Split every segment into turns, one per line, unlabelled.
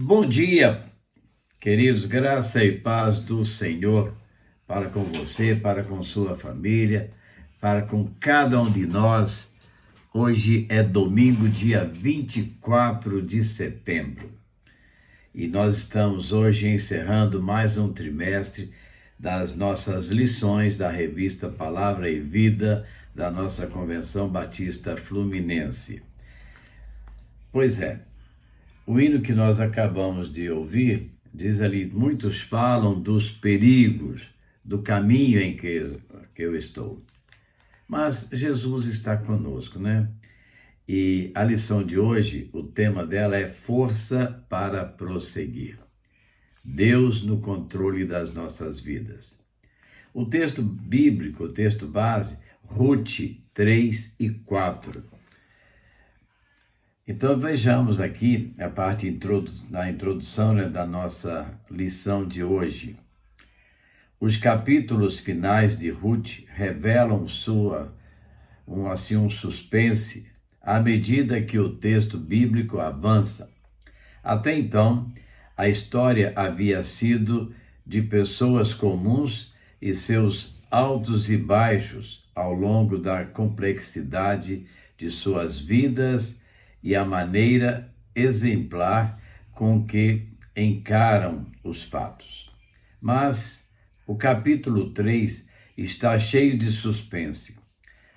Bom dia, queridos, graça e paz do Senhor para com você, para com sua família, para com cada um de nós. Hoje é domingo, dia 24 de setembro, e nós estamos hoje encerrando mais um trimestre das nossas lições da revista Palavra e Vida da nossa Convenção Batista Fluminense. Pois é, o hino que nós acabamos de ouvir diz ali: muitos falam dos perigos do caminho em que eu estou. Mas Jesus está conosco, né? E a lição de hoje, o tema dela é força para prosseguir. Deus no controle das nossas vidas. O texto bíblico, o texto base, Ruth 3 e 4. Então vejamos aqui a parte da introdução, né, da nossa lição de hoje. Os capítulos finais de Ruth revelam um suspense à medida que o texto bíblico avança. Até então, a história havia sido de pessoas comuns e seus altos e baixos ao longo da complexidade de suas vidas e a maneira exemplar com que encaram os fatos. Mas o capítulo 3 está cheio de suspense.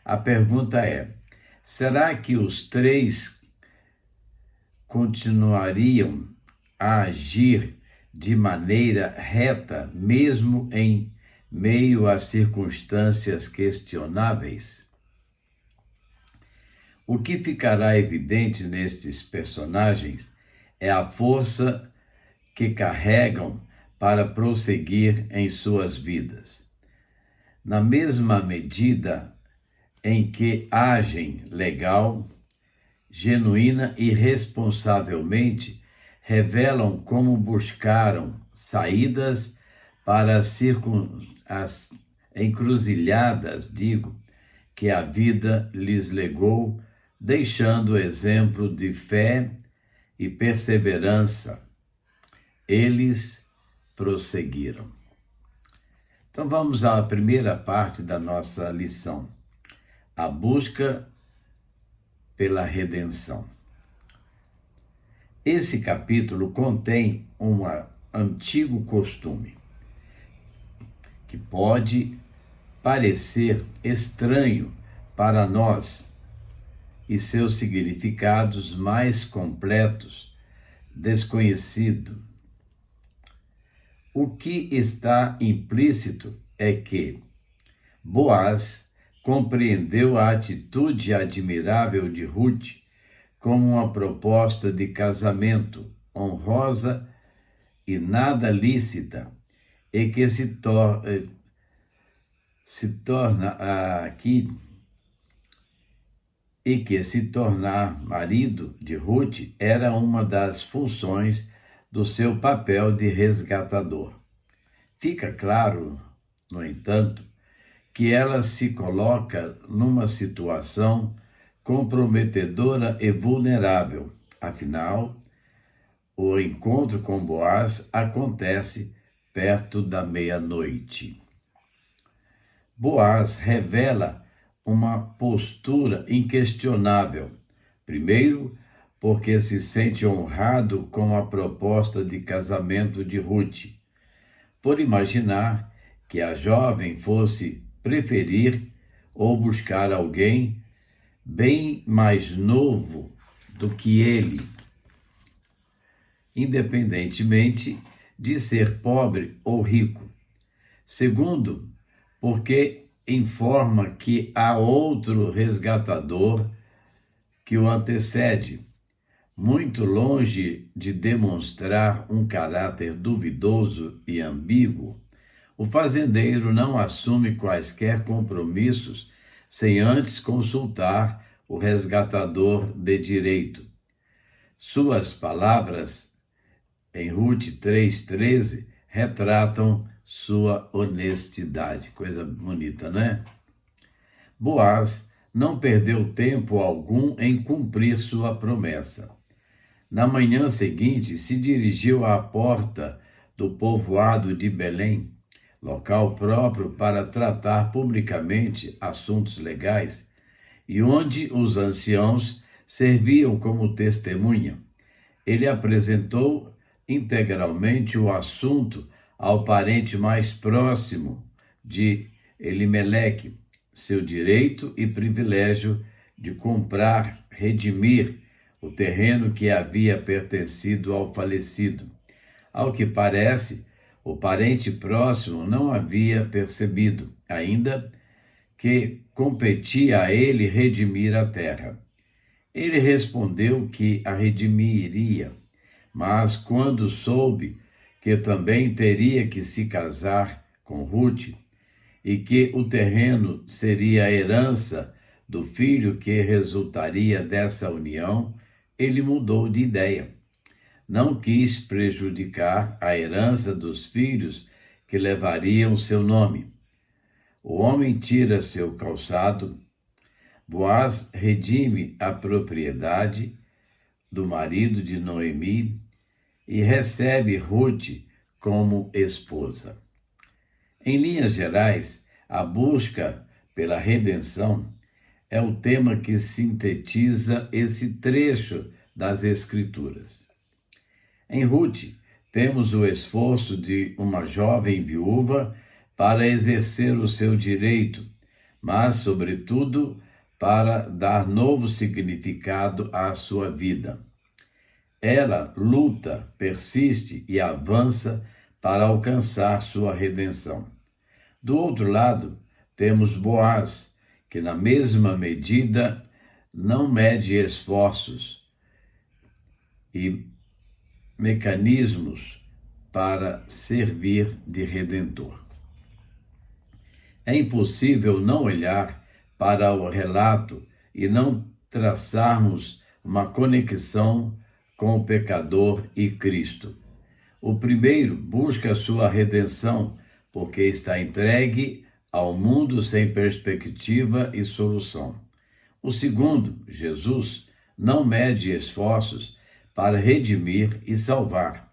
A pergunta é: será que os três continuariam a agir de maneira reta, mesmo em meio a circunstâncias questionáveis? O que ficará evidente nestes personagens é a força que carregam para prosseguir em suas vidas. Na mesma medida em que agem legal, genuína e responsavelmente, revelam como buscaram saídas para as encruzilhadas, que a vida lhes legou, deixando exemplo de fé e perseverança. Eles prosseguiram. Então vamos à primeira parte da nossa lição: a busca pela redenção. Esse capítulo contém um antigo costume que pode parecer estranho para nós, e seus significados mais completos desconhecido. O que está implícito é que Boaz compreendeu a atitude admirável de Ruth como uma proposta de casamento honrosa e nada lícita, e que se tornar marido de Ruth era uma das funções do seu papel de resgatador. Fica claro, no entanto, que ela se coloca numa situação comprometedora e vulnerável. Afinal, o encontro com Boaz acontece perto da meia-noite. Boaz revela uma postura inquestionável. Primeiro, porque se sente honrado com a proposta de casamento de Ruth, por imaginar que a jovem fosse preferir ou buscar alguém bem mais novo do que ele, independentemente de ser pobre ou rico. Segundo, porque informa que há outro resgatador que o antecede. Muito longe de demonstrar um caráter duvidoso e ambíguo, o fazendeiro não assume quaisquer compromissos sem antes consultar o resgatador de direito. Suas palavras em Ruth 3,13 retratam sua honestidade. Coisa bonita, né? Boaz não perdeu tempo algum em cumprir sua promessa. Na manhã seguinte, se dirigiu à porta do povoado de Belém, local próprio para tratar publicamente assuntos legais, e onde os anciãos serviam como testemunha. Ele apresentou integralmente o assunto ao parente mais próximo de Elimeleque, seu direito e privilégio de comprar, redimir o terreno que havia pertencido ao falecido. Ao que parece, o parente próximo não havia percebido ainda que competia a ele redimir a terra. Ele respondeu que a redimiria, mas quando soube que também teria que se casar com Ruth e que o terreno seria a herança do filho que resultaria dessa união, ele mudou de ideia. Não quis prejudicar a herança dos filhos que levariam seu nome. O homem tira seu calçado, Boaz redime a propriedade do marido de Noemi e recebe Ruth como esposa. Em linhas gerais, a busca pela redenção é o tema que sintetiza esse trecho das Escrituras. Em Ruth, temos o esforço de uma jovem viúva para exercer o seu direito, mas, sobretudo, para dar novo significado à sua vida. Ela luta, persiste e avança para alcançar sua redenção. Do outro lado, temos Boaz, que na mesma medida não mede esforços e mecanismos para servir de redentor. É impossível não olhar para o relato e não traçarmos uma conexão com o pecador e Cristo. O primeiro busca sua redenção porque está entregue ao mundo sem perspectiva e solução. O segundo, Jesus, não mede esforços para redimir e salvar.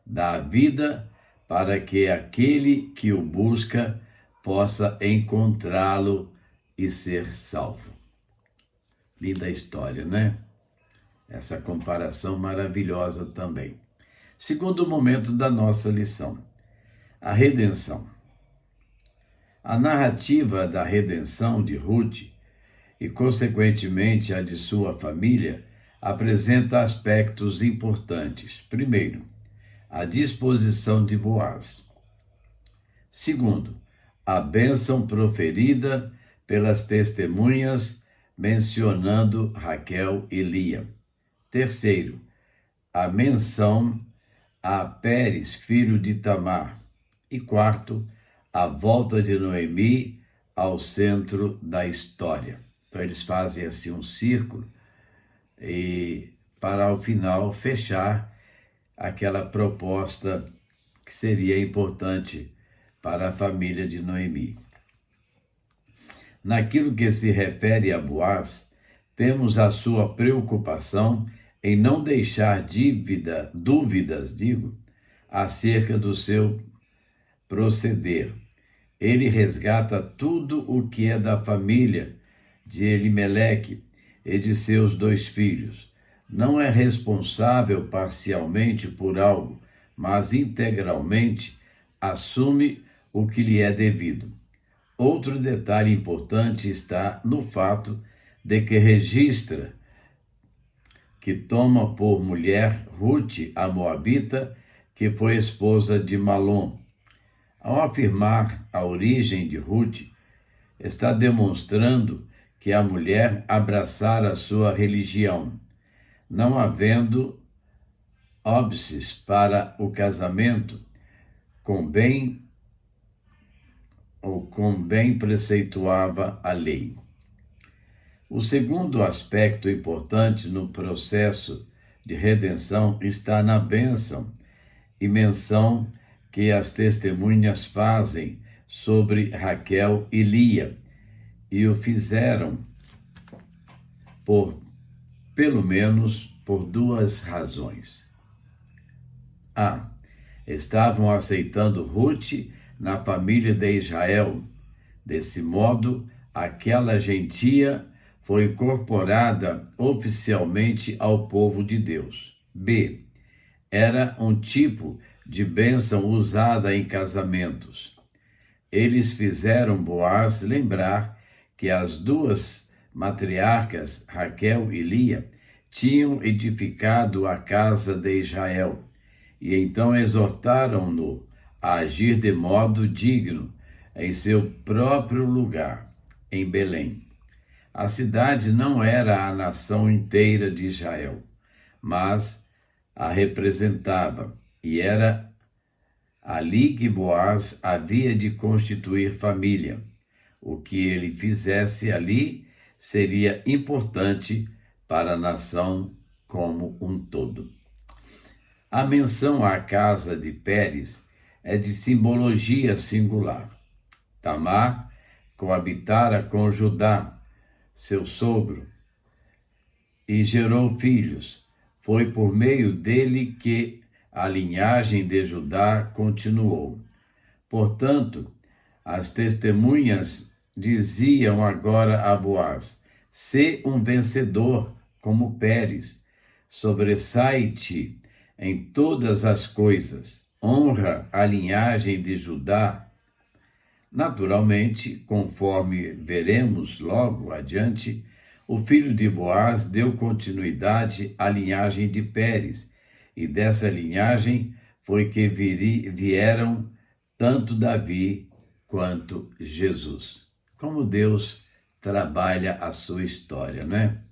Dá a vida para que aquele que o busca possa encontrá-lo e ser salvo. Linda história, né? Essa comparação maravilhosa também. Segundo momento da nossa lição, a redenção. A narrativa da redenção de Ruth e, consequentemente, a de sua família, apresenta aspectos importantes. Primeiro, a disposição de Boaz. Segundo, a bênção proferida pelas testemunhas, mencionando Raquel e Lia. Terceiro, a menção a Pérez, filho de Tamar. E quarto, a volta de Noemi ao centro da história. Então eles fazem assim um círculo e para ao final fechar aquela proposta que seria importante para a família de Noemi. Naquilo que se refere a Boaz, temos a sua preocupação em não deixar dúvidas, acerca do seu proceder. Ele resgata tudo o que é da família de Elimeleque e de seus 2 filhos. Não é responsável parcialmente por algo, mas integralmente assume o que lhe é devido. Outro detalhe importante está no fato de que registra que toma por mulher Ruth, a moabita, que foi esposa de Malom. Ao afirmar a origem de Ruth, está demonstrando que a mulher abraçara a sua religião, não havendo óbices para o casamento, com bem preceituava a lei. O segundo aspecto importante no processo de redenção está na bênção e menção que as testemunhas fazem sobre Raquel e Lia, e o fizeram pelo menos por duas razões. A. Estavam aceitando Ruth na família de Israel. Desse modo, aquela gentia foi incorporada oficialmente ao povo de Deus. B. Era um tipo de bênção usada em casamentos. Eles fizeram Boaz lembrar que as duas matriarcas, Raquel e Lia, tinham edificado a casa de Israel, e então exortaram-no a agir de modo digno em seu próprio lugar, em Belém. A cidade não era a nação inteira de Israel, mas a representava, e era ali que Boaz havia de constituir família. O que ele fizesse ali seria importante para a nação como um todo. A menção à casa de Pérez é de simbologia singular. Tamar coabitara com Judá, seu sogro, e gerou filhos. Foi por meio dele que a linhagem de Judá continuou. Portanto, as testemunhas diziam agora a Boaz: sê um vencedor como Pérez, sobressai-te em todas as coisas, honra a linhagem de Judá. Naturalmente, conforme veremos logo adiante, o filho de Boaz deu continuidade à linhagem de Pérez, e dessa linhagem foi que vieram tanto Davi quanto Jesus. Como Deus trabalha a sua história, né?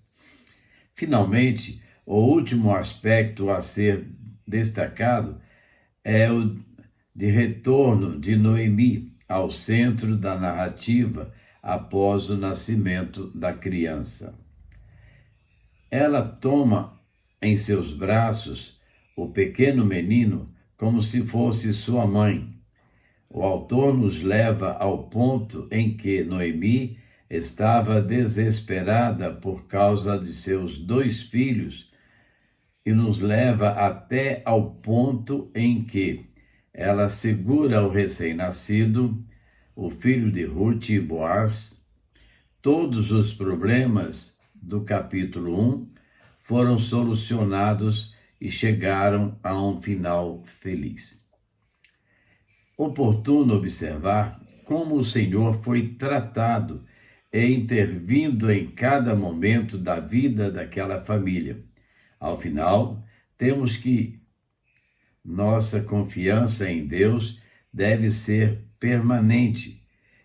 Finalmente, o último aspecto a ser destacado é o de retorno de Noemi ao centro da narrativa após o nascimento da criança. Ela toma em seus braços o pequeno menino como se fosse sua mãe. O autor nos leva ao ponto em que Noemi estava desesperada por causa de seus 2 filhos e nos leva até ao ponto em que ela segura o recém-nascido, o filho de Ruth e Boaz. Todos os problemas do capítulo 1 foram solucionados e chegaram a um final feliz. Oportuno observar como o Senhor foi tratado e intervindo em cada momento da vida daquela família. Ao final, temos que nossa confiança em Deus deve ser permanente.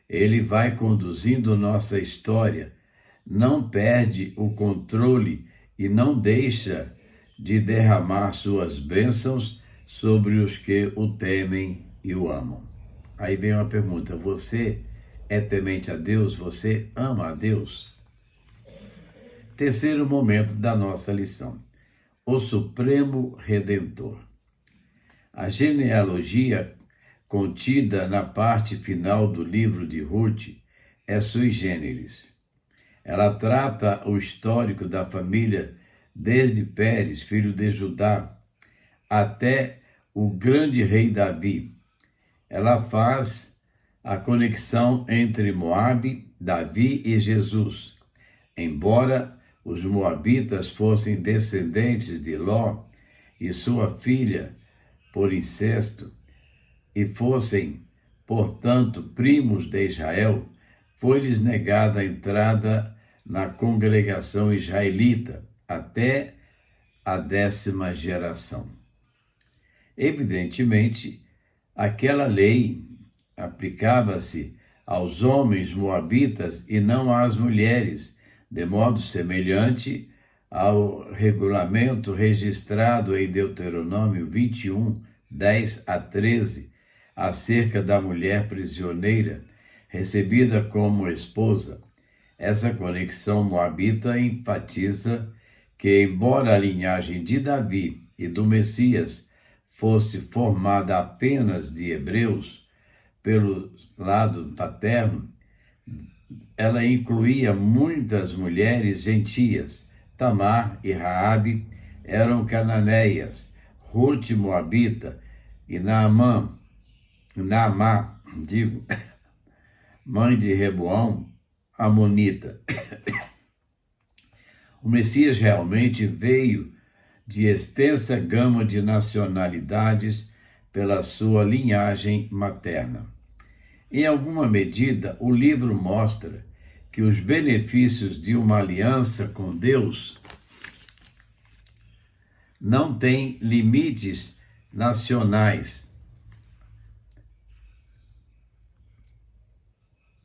Ele vai conduzindo nossa história, não perde o controle e não deixa de derramar suas bênçãos sobre os que o temem e o amam. Aí vem uma pergunta: você é temente a Deus? Você ama a Deus? Terceiro momento da nossa lição: o Supremo Redentor. A genealogia contida na parte final do livro de Ruth é sui generis. Ela trata o histórico da família desde Pérez, filho de Judá, até o grande rei Davi. Ela faz a conexão entre Moabe, Davi e Jesus. Embora os moabitas fossem descendentes de Ló e sua filha por incesto, e fossem, portanto, primos de Israel, foi-lhes negada a entrada na congregação israelita até a 10ª geração. Evidentemente, aquela lei aplicava-se aos homens moabitas e não às mulheres, de modo semelhante ao regulamento registrado em Deuteronômio 21, 10 a 13, acerca da mulher prisioneira, recebida como esposa. Essa conexão moabita enfatiza que, embora a linhagem de Davi e do Messias fosse formada apenas de hebreus, pelo lado paterno, ela incluía muitas mulheres gentias. Tamar e Raabe eram cananeias, Rute moabita e Naamá, mãe de Reboão, amonita. O Messias realmente veio de extensa gama de nacionalidades pela sua linhagem materna. Em alguma medida, o livro mostra que os benefícios de uma aliança com Deus não têm limites nacionais,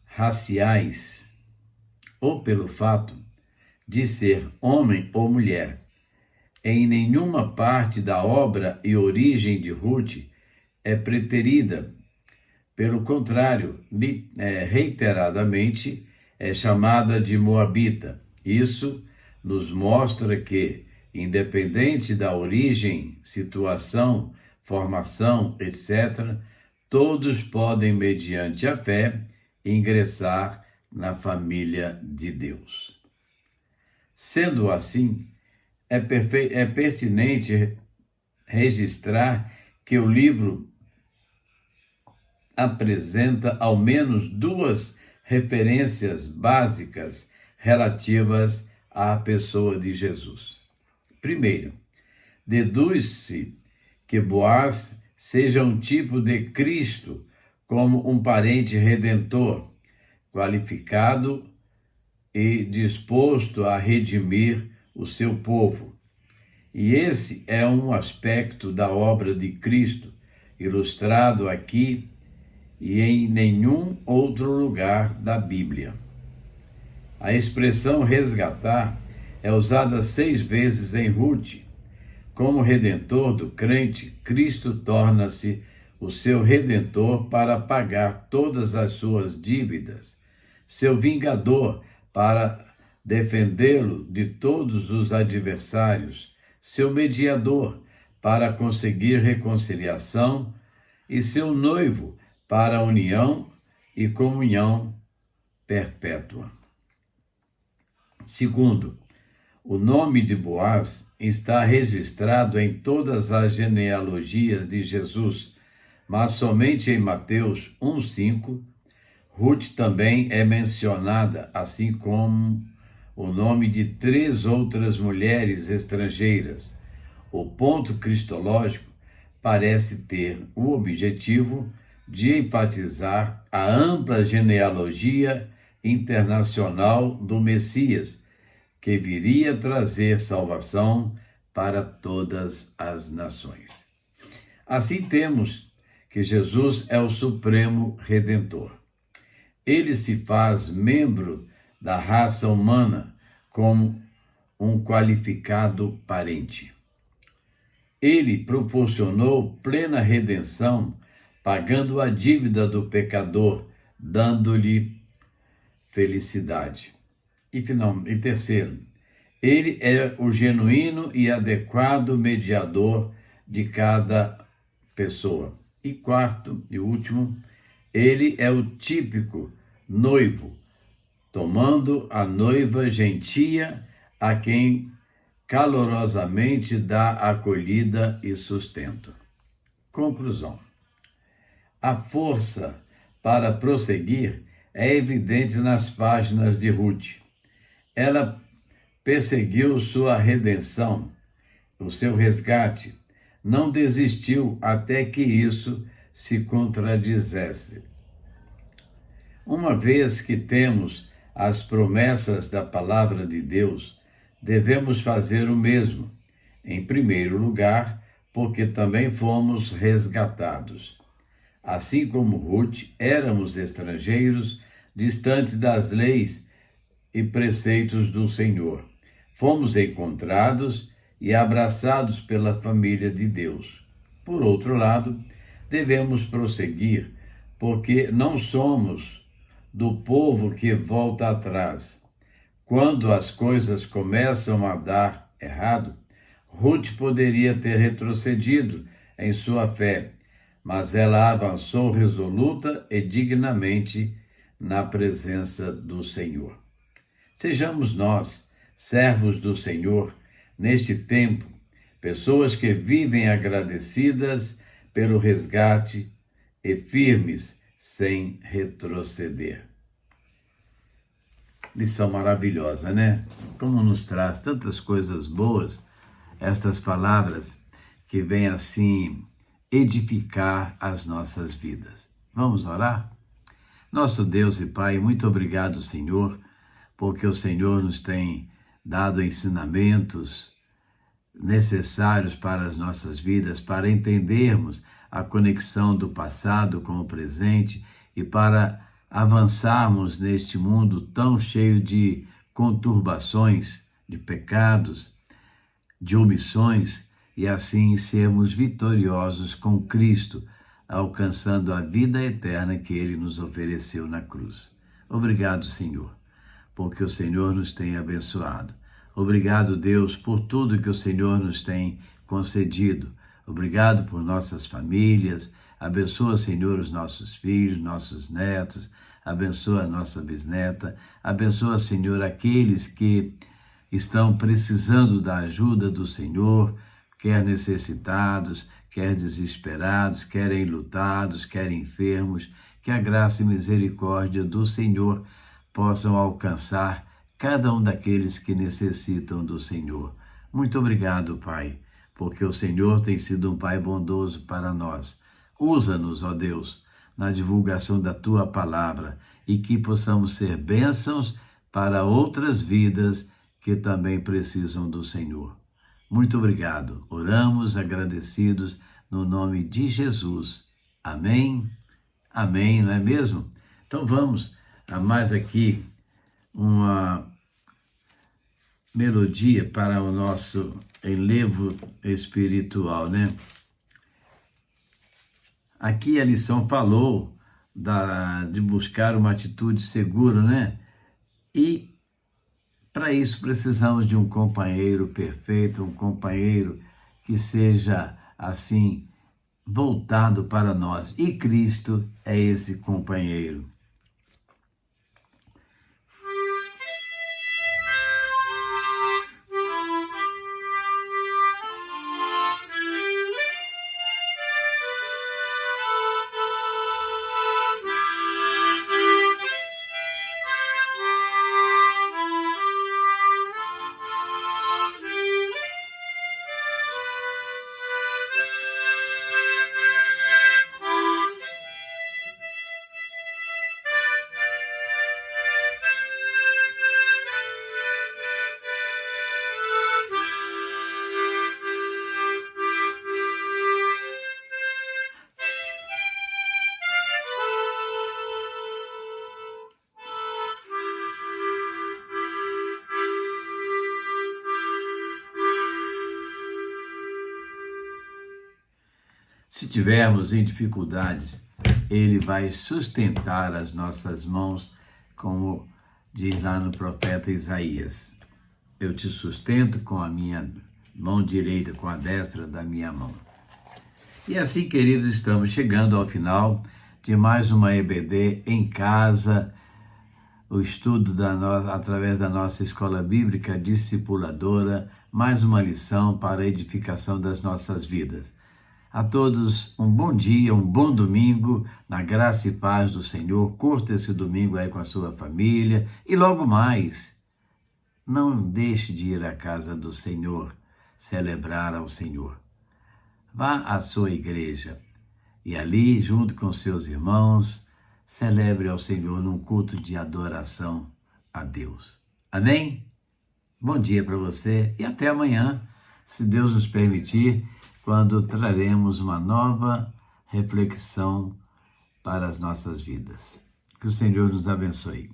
raciais, ou pelo fato de ser homem ou mulher. Em nenhuma parte da obra e origem de Ruth é preterida. Pelo contrário, reiteradamente é chamada de moabita. Isso nos mostra que, independente da origem, situação, formação, etc., todos podem, mediante a fé, ingressar na família de Deus. Sendo assim, é pertinente registrar que o livro apresenta ao menos duas referências básicas relativas à pessoa de Jesus. Primeiro, deduz-se que Boaz seja um tipo de Cristo, como um parente redentor, qualificado e disposto a redimir o seu povo. E esse é um aspecto da obra de Cristo, ilustrado aqui e em nenhum outro lugar da Bíblia. A expressão resgatar é usada 6 vezes em Ruth. Como redentor do crente, Cristo torna-se o seu redentor para pagar todas as suas dívidas, seu vingador para defendê-lo de todos os adversários, seu mediador para conseguir reconciliação e seu noivo para a união e comunhão perpétua. Segundo, o nome de Boaz está registrado em todas as genealogias de Jesus, mas somente em Mateus 1:5, Ruth também é mencionada, assim como o nome de 3 outras mulheres estrangeiras. O ponto cristológico parece ter o objetivo de enfatizar a ampla genealogia internacional do Messias, que viria trazer salvação para todas as nações. Assim temos que Jesus é o Supremo Redentor. Ele se faz membro da raça humana como um qualificado parente. Ele proporcionou plena redenção, pagando a dívida do pecador, dando-lhe felicidade. E terceiro, ele é o genuíno e adequado mediador de cada pessoa. E quarto e último, ele é o típico noivo, tomando a noiva gentia a quem calorosamente dá acolhida e sustento. Conclusão. A força para prosseguir é evidente nas páginas de Ruth. Ela perseguiu sua redenção, o seu resgate, não desistiu até que isso se contradizesse. Uma vez que temos as promessas da palavra de Deus, devemos fazer o mesmo. Em primeiro lugar, porque também fomos resgatados. Assim como Ruth, éramos estrangeiros, distantes das leis e preceitos do Senhor. Fomos encontrados e abraçados pela família de Deus. Por outro lado, devemos prosseguir, porque não somos do povo que volta atrás. Quando as coisas começam a dar errado, Ruth poderia ter retrocedido em sua fé, mas ela avançou resoluta e dignamente na presença do Senhor. Sejamos nós, servos do Senhor, neste tempo, pessoas que vivem agradecidas pelo resgate e firmes sem retroceder. Lição maravilhosa, né? Como nos traz tantas coisas boas estas palavras que vêm assim edificar as nossas vidas. Vamos orar? Nosso Deus e Pai, muito obrigado, Senhor, porque o Senhor nos tem dado ensinamentos necessários para as nossas vidas, para entendermos a conexão do passado com o presente e para avançarmos neste mundo tão cheio de conturbações, de pecados, de omissões, e assim sermos vitoriosos com Cristo, alcançando a vida eterna que Ele nos ofereceu na cruz. Obrigado, Senhor, porque o Senhor nos tem abençoado. Obrigado, Deus, por tudo que o Senhor nos tem concedido. Obrigado por nossas famílias. Abençoa, Senhor, os nossos filhos, nossos netos. Abençoa a nossa bisneta. Abençoa, Senhor, aqueles que estão precisando da ajuda do Senhor, quer necessitados, quer desesperados, quer enlutados, quer enfermos. Que a graça e misericórdia do Senhor possam alcançar cada um daqueles que necessitam do Senhor. Muito obrigado, Pai, porque o Senhor tem sido um Pai bondoso para nós. Usa-nos, ó Deus, na divulgação da Tua palavra e que possamos ser bênçãos para outras vidas que também precisam do Senhor. Muito obrigado. Oramos agradecidos no nome de Jesus. Amém? Amém, não é mesmo? Então vamos a mais aqui uma melodia para o nosso enlevo espiritual, né? Aqui a lição falou de buscar uma atitude segura, né? E para isso precisamos de um companheiro perfeito, um companheiro que seja assim voltado para nós. E Cristo é esse companheiro. Se tivermos em dificuldades, Ele vai sustentar as nossas mãos, como diz lá no profeta Isaías. Eu te sustento com a minha mão direita, com a destra da minha mão. E assim, queridos, estamos chegando ao final de mais uma EBD em casa, o estudo através da nossa escola bíblica discipuladora, mais uma lição para a edificação das nossas vidas. A todos um bom dia, um bom domingo, na graça e paz do Senhor. Curta esse domingo aí com a sua família e logo mais, não deixe de ir à casa do Senhor, celebrar ao Senhor. Vá à sua igreja e ali, junto com seus irmãos, celebre ao Senhor num culto de adoração a Deus. Amém? Bom dia para você e até amanhã, se Deus nos permitir, quando traremos uma nova reflexão para as nossas vidas. Que o Senhor nos abençoe.